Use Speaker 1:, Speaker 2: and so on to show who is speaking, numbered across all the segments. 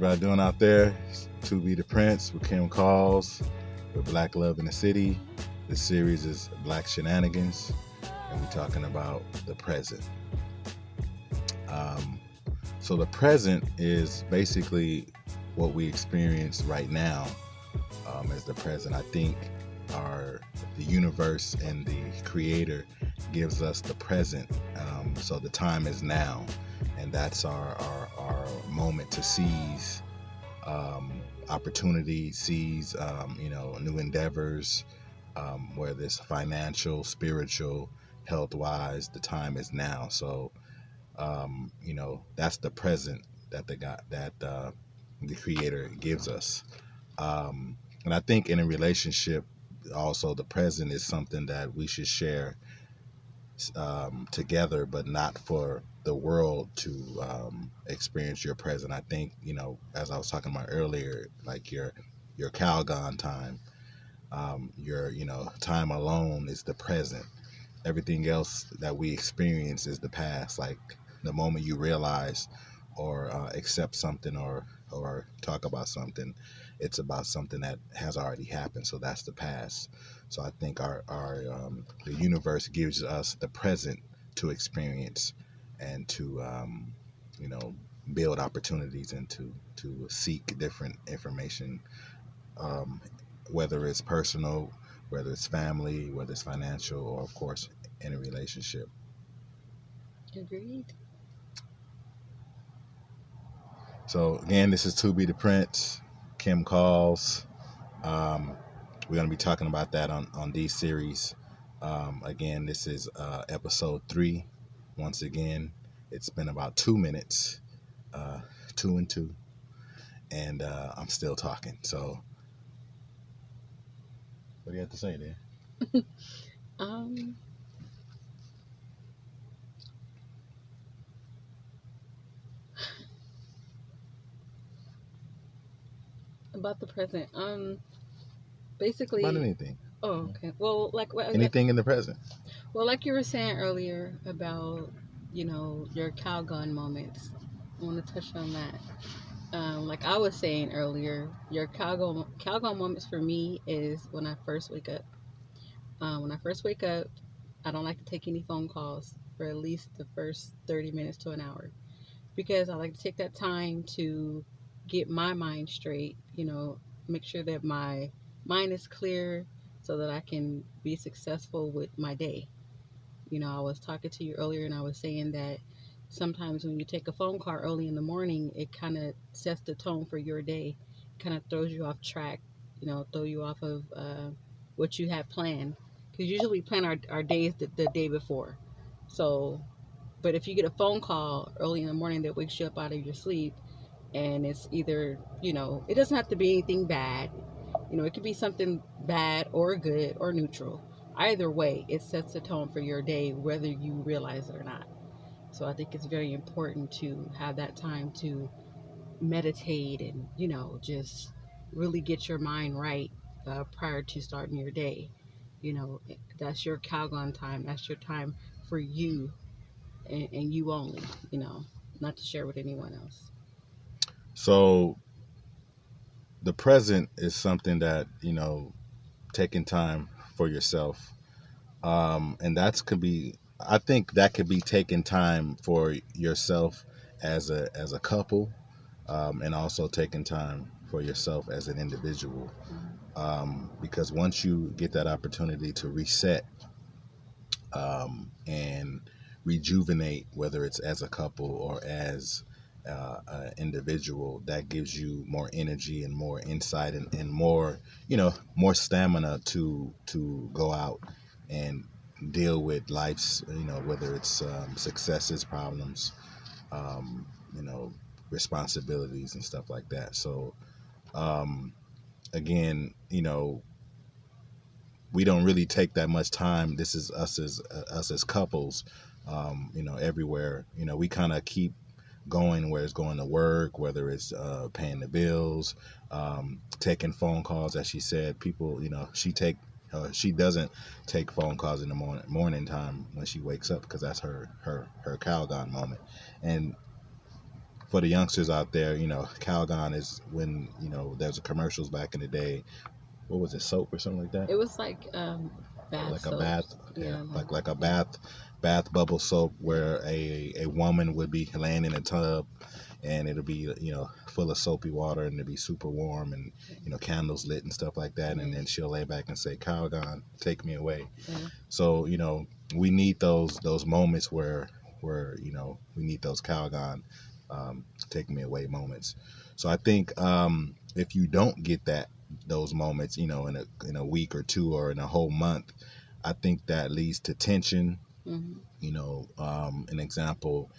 Speaker 1: everybody doing out there? It's To Be the Prince with Kim Calls with Black Love in the City. This series is Black Shenanigans, and we're talking about the present. So the present is basically what we experience right now as the present. I think the universe and the creator gives us the present. So the time is now, and that's our moment to seize opportunity, seize new endeavors, whether it's financial, spiritual, health-wise. The time is now. So that's the present that the creator gives us. And I think in a relationship, also the present is something that we should share together, but not for the world to experience your present. I think, as I was talking about earlier, like your Calgon time, your time alone is the present. Everything else that we experience is the past. Like the moment you realize or accept something or talk about something, it's about something that has already happened. So that's the past. So I think the universe gives us the present to experience and to build opportunities and to seek different information, whether it's personal, whether it's family, whether it's financial, or of course in a relationship.
Speaker 2: Agreed.
Speaker 1: So again, this is To Be the Prince, Kim Calls. We're going to be talking about that on these series. Again, this is episode 3. Once again, it's been about 2 minutes, 2 and 2, and I'm still talking. So what do you have to say there?
Speaker 2: About the present. Basically.
Speaker 1: About anything.
Speaker 2: Oh, okay. Well,
Speaker 1: anything in the present.
Speaker 2: Well, like you were saying earlier about, your Calgon moments. I want to touch on that. Like I was saying earlier, your Calgon moments for me is when I first wake up. When I first wake up, I don't like to take any phone calls for at least the first 30 minutes to an hour, because I like to take that time to get my mind straight, make sure that my mind is clear so that I can be successful with my day. I was talking to you earlier and I was saying that sometimes when you take a phone call early in the morning, it kind of sets the tone for your day, kind of throws you off track, throw you off of what you have planned. Because usually we plan our days the day before. So, but if you get a phone call early in the morning that wakes you up out of your sleep, and it's either, it doesn't have to be anything bad. It could be something bad or good or neutral. Either way, it sets the tone for your day, whether you realize it or not. So I think it's very important to have that time to meditate and, just really get your mind right prior to starting your day. That's your Calgon time. That's your time for you and you only, not to share with anyone else.
Speaker 1: So the present is something that, taking time for yourself. And I think that could be taking time for yourself as a couple, and also taking time for yourself as an individual. Because once you get that opportunity to reset, and rejuvenate, whether it's as a couple or as an individual, that gives you more energy and more insight and more, more stamina to go out and deal with life's, whether it's successes, problems, you know, responsibilities and stuff like that. So, again, we don't really take that much time. This is us as couples, everywhere. We kind of keep going, where it's going to work, whether it's paying the bills, taking phone calls. As she said, people, she doesn't take phone calls in the morning time when she wakes up, because that's her Calgon moment. And for the youngsters out there, Calgon is when there's a commercials back in the day. What was it, soap or something like that?
Speaker 2: It was like bath
Speaker 1: Like a bath,
Speaker 2: soaps.
Speaker 1: yeah,
Speaker 2: Yeah,
Speaker 1: like a
Speaker 2: yeah,
Speaker 1: bath bubble soap
Speaker 2: yeah.
Speaker 1: where a woman would be laying in a tub, and it'll be full of soapy water, and it'll be super warm, and candles lit and stuff like that, and
Speaker 2: Yeah,
Speaker 1: then she'll lay back and say, Calgon, take me away.
Speaker 2: yeah.
Speaker 1: So we need those moments where we need those Calgon, take me away moments. So I think if you don't get those moments, in a week or two or in a whole month, I think that leads to tension.
Speaker 2: Hmm.
Speaker 1: An example,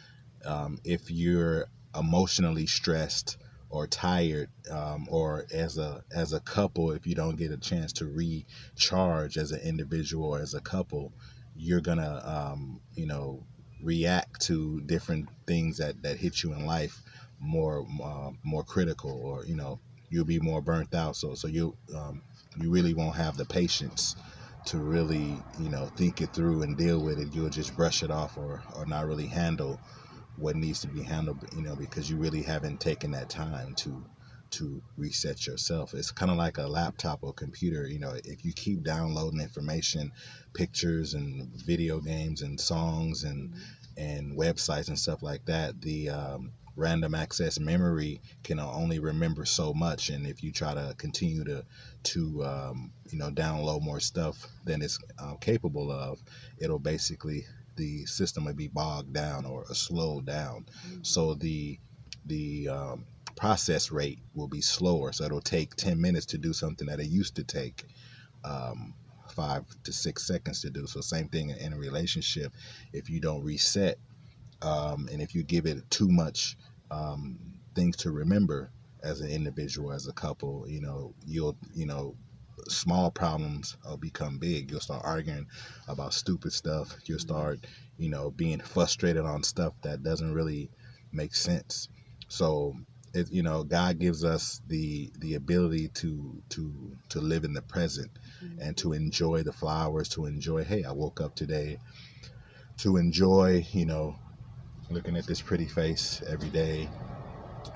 Speaker 1: if you're emotionally stressed or tired, or as a couple, if you don't get a chance to recharge as an individual or as a couple, you're gonna react to different things that hit you in life more critical, or you'll be more burnt out. So you really won't have the patience to really think it through and deal with it. You'll just brush it off, or not really handle what needs to be handled, because you really haven't taken that time to reset yourself. It's kind of like a laptop or computer. If you keep downloading information, pictures and video games and songs and websites and stuff like that, the random access memory can only remember so much. And if you try to continue to download more stuff than it's capable of, it'll basically, the system would be bogged down or slowed down. So the process rate will be slower. So it'll take 10 minutes to do something that it used to take um, 5 to 6 seconds to do. So same thing in a relationship. If you don't reset, and if you give it too much things to remember as an individual, as a couple, you'll small problems become big. You'll start arguing about stupid stuff. You'll start, being frustrated on stuff that doesn't really make sense. So, God gives us the ability to live in the present and to enjoy the flowers, to enjoy, hey, I woke up today, to enjoy, looking at this pretty face every day.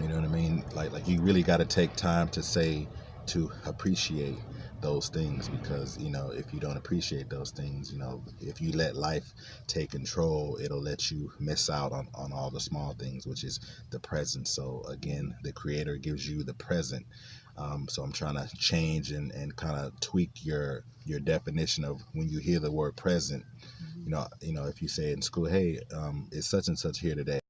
Speaker 1: You know what I mean? Like you really got to take time to say, to appreciate those things, because if you don't appreciate those things, if you let life take control, it'll let you miss out on all the small things, which is the present. So again, the Creator gives you the present. So I'm trying to change and kind of tweak your definition of when you hear the word present. If you say in school, hey, it's such and such here today.